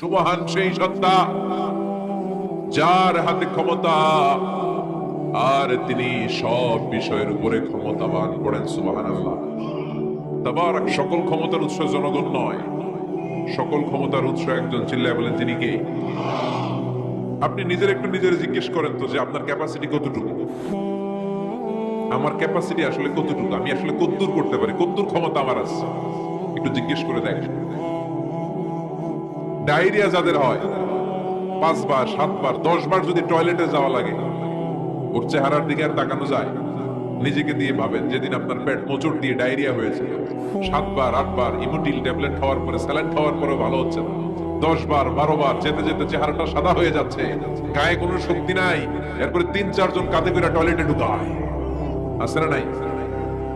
সুমহান সেই সত্তা যার হাতে ক্ষমতা, আর তিনি সব বিষয়ের উপরে ক্ষমতাবান। পড়েন সুবহানাল্লাহ। তাবারাক। সকল ক্ষমতার উৎস জনগণ নয়, সকল ক্ষমতার উৎস একজন। চিল্লায় বলেন তিনি কে? আপনি একটু নিজের জিজ্ঞেস করেন তো যে আপনার ক্যাপাসিটি কতটুকু? আমার ক্যাপাসিটি আসলে কতটুকু? আমি আসলে কতদূর করতে পারি, কতদূর ক্ষমতা আমার আছে? একটু জিজ্ঞেস করে দেখ। ডায়রিয়া যাদের হয় 5 বার 7 বার 10 বার যদি টয়লেটে যাওয়া লাগে, ওর চেহারার দিকে আর তাকানো যায়? নিজেকে দিয়ে ভাবেন, যেদিন আপনার পেট মোচড় দিয়ে ডায়রিয়া হয়েছে, 7 বার 8 বার ইমোটিল ট্যাবলেট খাওয়ার পরে, স্যালাইন খাওয়ার পরে ভালো হচ্ছে না, 10 বার 12 বার যেতে যেতে চেহারাটা সাদা হয়ে যাচ্ছে, গায়ে কোনো শক্তি নাই, এরপরে 3-4 জন কাঁধে করে টয়লেটে ঢুকায়, আছে না নাই?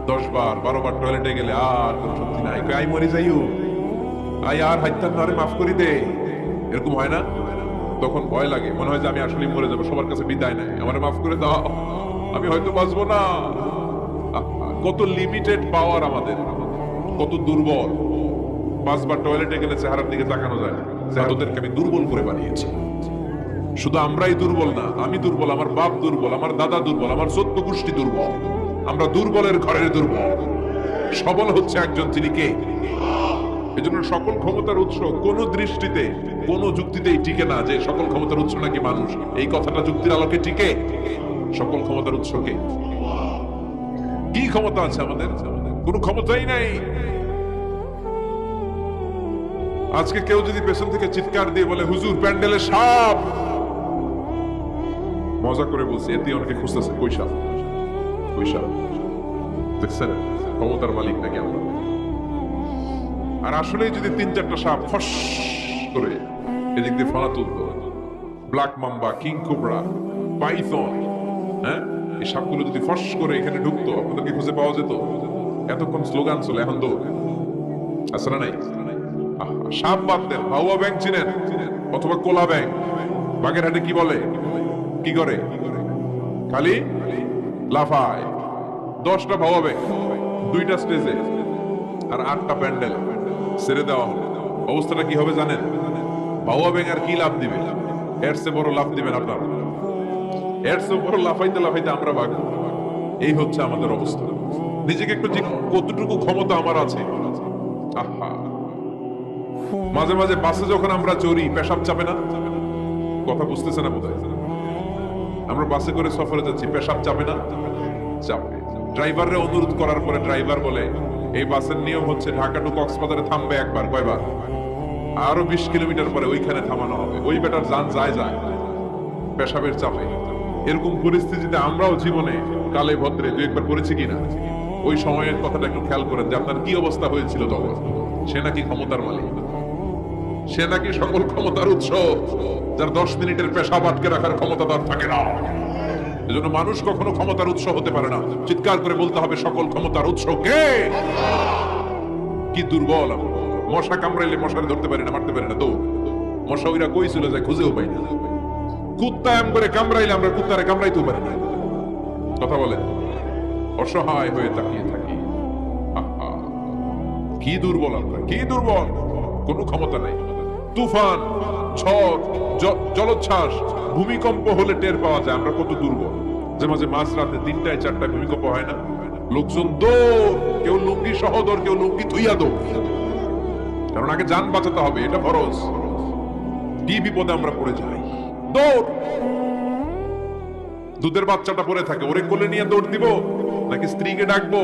10 বার 12 বার টয়লেটে গেলে আর কোনো শক্তি নাই, আই মরি যাইও, আই আর হাইতান না, মাফ করি দে, এরকম হয় না? তখন ভয় লাগে, মনে হয় যে আমি আসলে মরে যাবো, সবার কাছে বিদায় নাই, আমারে মাফ করে দাও, আমি হয়তো বাঁচবো না। কত লিমিটেড পাওয়ার আমাদের, কত দুর্বল। 5 বার টয়লেটে গেলে চেহারার দিকে তাকানো যায় না। ওদেরকে আমি দুর্বল করে বানিয়েছি। শুধু আমরাই দুর্বল না, আমি দুর্বল, আমার বাপ দুর্বল, আমার দাদা দুর্বল, আমার 14 গোষ্ঠী দুর্বল। আমরা দুর্বলের ঘরের দুর্বল। সবল হচ্ছে একজন, তিনি কে? এজন্য সকল ক্ষমতার উৎস কোন দৃষ্টিতে, কোন যুক্তিতেই টিকে না যে সকল ক্ষমতার উৎস নাকি মানুষ। এই কথাটা যুক্তির আলোকে টিকে? সকল ক্ষমতার উৎস কে? কি ক্ষমতা আছে আমাদের? কোনো ক্ষমতাই নাই। আজকে কেউ যদি পেছন থেকে চিৎকার দিয়ে বলে, হুজুর প্যান্ডেলে সাপ, মজা করে বলছি, এতে অনেকে খুঁজতেছে কই সাপ, কই সাপ। দেখছেন ক্ষমতার মালিক নাকি আমরা? আর আসলে যদি 3-4টা সাপ ফস করে এদিক দিয়ে ফানা তুলতো, black mamba, king cobra, python, হ্যাঁ, এই সাপগুলো যদি ফস করে এখানে ঢুকতো, আপনাদেরকে খুঁজে পাওয়া যেত? এতক্ষণ স্লোগান ছিল, এখন তো আছে না নাই? সাপ বাদ দেন, ভাউয়া ব্যাংক চিনেন? অথবা কোলা ব্যাংক? বাগেরহাটে কি বলে, কি করে? খালি লাফায়। 10টা ভাউয়া ব্যাংক, 2টা স্টেজে আর 8টা প্যান্ডেল ছেড়ে দেওয়া হলো। অবস্থাটা কি হবে জানেন? ভাউয়া ব্যাংক আর কি লাভ দিবে? এর চেয়ে বড় লাভ দিবেন আপনার, এর চেয়ে বড় লাফাইতে লাফাইতে আমরা ভাগবো। এই হচ্ছে আমাদের অবস্থা। নিজেকে একটু কতটুকু ক্ষমতা আমার আছে। আহা, মাঝে মাঝে বাসে যখন আমরা চড়ি, পেশাব চাপে না? কথা বুঝতেছে না বোধহয়। আমরা বাসে করে সফরে যাচ্ছি, পেশাব চাপে না? চাপে। ড্রাইভাররে অনুরোধ করার পরে ড্রাইভার বলে, এই বাসের নিয়ম হচ্ছে ঢাকা টু কক্সবাজারে থামবে একবার, কয়বার? আরো 20 কিলোমিটার পরে ওইখানে থামানো হবে। ওই বেটার যান যায় পেশাবের চাপে। এরকম পরিস্থিতিতে আমরাও জীবনে কালে ভদ্রে 2-1 বার পড়েছি কিনা? ওই সময়ের কথাটা একটু খেয়াল করেন যে আপনার কি অবস্থা হয়েছিল তখন। সে নাকি ক্ষমতার মালিক, সে নাকি সকল ক্ষমতার উৎস, যার 10 মিনিটের পেশাব আটকে রাখার ক্ষমতা তার থাকে না। এজন্য মানুষ কখনো ক্ষমতার উৎস হতে পারে না। চিৎকার করে বলতে হবে, সকল ক্ষমতার উৎস কে? কি দুর্বল! মশা কামড়াইলে মশারে ধরতে পারি না, মারতে পারি না, তো মশা ওইরা কই ছিল যায় খুঁজেও পাই না। কুত্তা এম করে কামড়াইলে আমরা কুত্তারে কামড়াইতেও পারি না। কথা বলে, অসহায় হয়ে তাকিয়ে থাকি। কি দুর্বল আমরা, কি দুর্বল! কোনো ক্ষমতা নাই। তুফান, ঝড়, জলোচ্ছ্বাস, ভূমিকম্প হলে টের পাওয়া যায় আমরা কত দুর্বল। যে মাঝে মাঝরাতে 3টায় 4টায় ভূমিকম্প হয় না? লোকজন দৌড়, কেউ লুঙ্গি সহ দৌড়, কেউ লুঙ্গি থুইয়া দৌড়, কারণ আগে যান বাঁচাতে হবে, এটা ফরজ। কি বিপদে আমরা পড়ে যাই, দৌড়। দুধের বাচ্চাটা পড়ে থাকে, ওরে কোলে নিয়ে দৌড় দিব, নাকি স্ত্রীকে ডাকবো,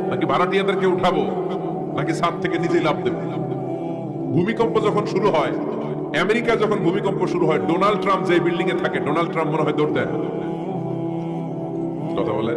নাকি ভাড়াটিয়াদেরকে উঠাবো, নাকি ছাদ থেকে নিজেই লাফ দেবো? ভূমিকম্প যখন শুরু হয়, আমেরিকা যখন ভূমিকম্প শুরু হয়, ডোনাল্ড ট্রাম্প যে বিল্ডিং এ থাকে, ডোনাল্ড ট্রাম্প মনে হয় দৌড় দেয়। কথা বলে